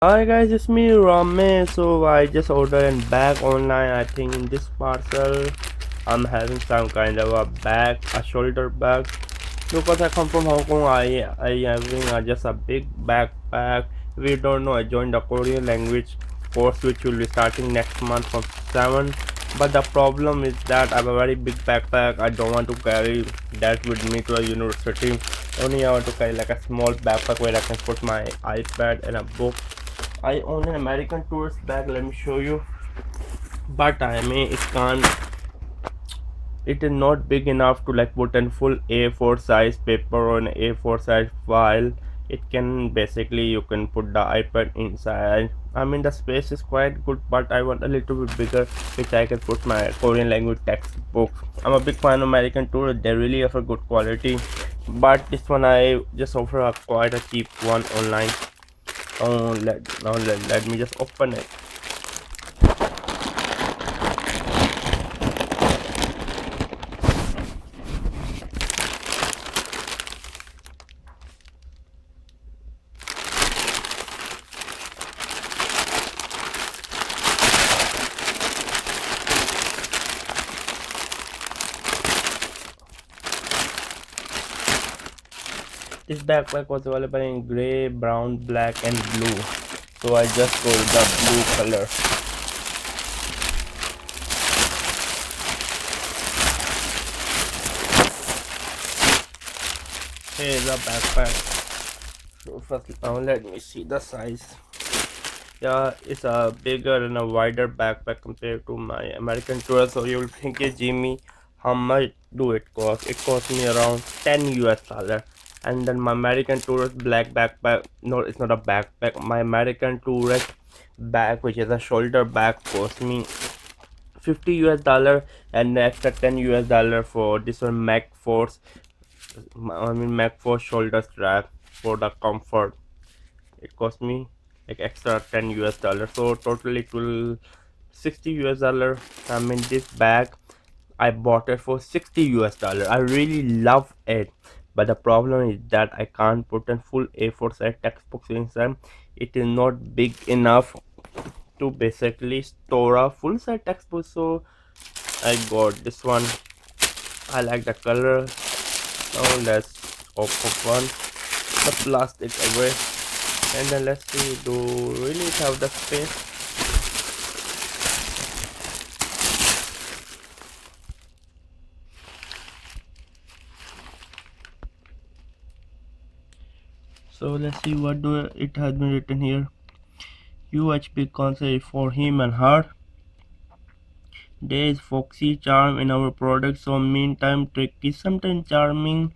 Hi guys, it's me Ramay. So I just ordered a bag online. I think in this parcel I'm having some kind of a bag, a shoulder bag. Because I come from Hong Kong, I having just a big backpack. We don't know. I joined the Korean language course which will be starting next month from 7. But the problem is that I have a very big backpack. I don't want to carry that with me to a university. Only I want to carry like a small backpack where I can put my iPad and a book. I own an American tourist bag, let me show you, but I mean it is not big enough to like put in full A4 size paper on A4 size file. It can basically you can put the iPad inside. I mean the space is quite good, but I want a little bit bigger which I can put my Korean language textbooks. I'm a big fan of American tourist, they really offer good quality, but this one I just offer a quite a cheap one online. Oh, let me just open it. This backpack was available in gray, brown, black and blue. So I just chose the blue color. Here's the backpack. So first now let me see the size. Yeah, it's a bigger and a wider backpack compared to my American tour. So you'll think, hey, Jimmy, how much do it cost? It cost me around 10 US dollar. And then my American tourist black backpack, no, it's not a backpack. My American tourist bag, which is a shoulder bag, cost me 50 US dollar and extra 10 US dollar for this one Mac Force. I mean Mac Force shoulder strap for the comfort. It cost me like extra 10 US dollar, so totally it will 60 US dollar. I mean this bag I bought it for 60 US dollar. I really love it, but the problem is that I can't put in full A4 size textbooks inside. It is not big enough to basically store a full size textbook, so I got this one. I like the color. Now let's open the plastic away, and then let's see, do really have the space. So let's see what do it has been written here. UHP concept for him and her. There is foxy charm in our product, so meantime tricky, sometimes charming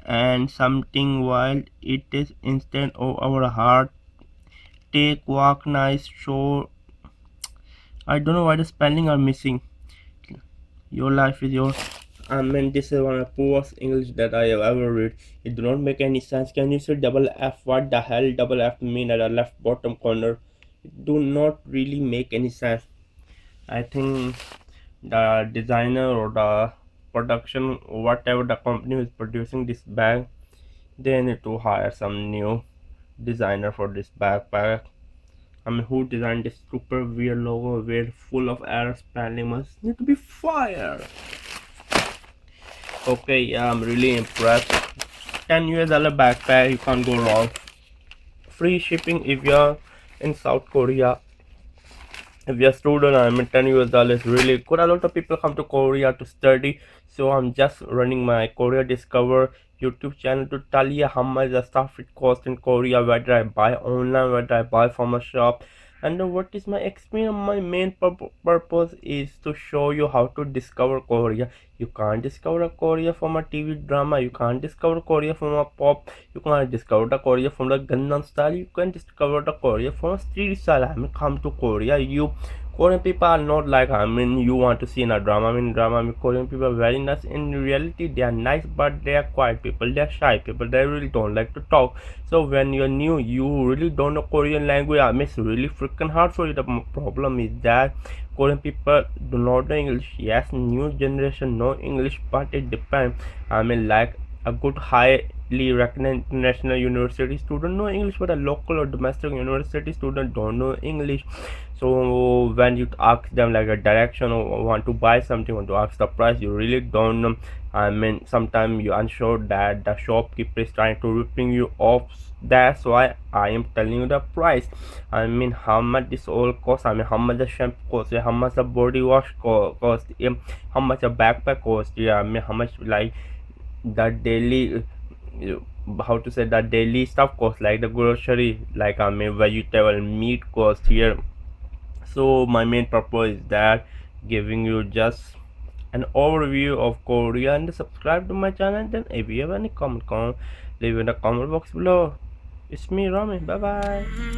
and something wild. It is instant of our heart. Take walk nice show. I don't know why the spelling are missing. Your life is yours. I mean, this is one of the poorest English that I have ever read. It do not make any sense. Can you say double F? What the hell double F mean at the left bottom corner? It do not really make any sense. I think the designer or the production, whatever the company who is producing this bag, they need to hire some new designer for this backpack. I mean, who designed this super weird logo, weird, full of error spelling, must need to be fired. Okay, yeah, I'm really impressed. 10 US dollar backpack, you can't go wrong. Free shipping if you're in South Korea. If you're a student, I mean 10 US dollars really good. A lot of people come to Korea to study, so I'm just running my Korea Discover YouTube channel to tell you how much the stuff it costs in Korea, whether I buy online, whether I buy from a shop, and what is my experience. My main purpose is to show you how to discover Korea. You can't discover Korea from a TV drama, you can't discover Korea from a pop, you can't discover the Korea from the Gangnam style, you can discover the Korea from a street style. I mean, come to Korea, you Korean people are not like, I mean, you want to see in a drama. I mean, drama, I mean, Korean people are very nice. In reality, they are nice, but they are quiet people. They are shy people. They really don't like to talk. So when you're new, you really don't know Korean language. I mean, it's really freaking hard for you. The problem is that Korean people do not know English. Yes, new generation know English, but it depends. I mean, like a good highly recognized international university student know English, but a local or domestic university student don't know English. So when you ask them like a direction or want to buy something, want to ask the price, you really don't know. I mean, sometimes you're unsure that the shopkeeper is trying to ripping you off. That's why I am telling you the price. I mean, how much this all cost. I mean, how much the shampoo cost, yeah, how much the body wash cost, yeah, how much a backpack cost, yeah, I mean, how much like the daily how to say that daily stuff cost, like the grocery, like I mean vegetable, meat cost here. So my main purpose is that giving you just an overview of Korea, and subscribe to my channel. Then if you have any comment, leave in the comment box below. It's me, Ramay. Bye bye.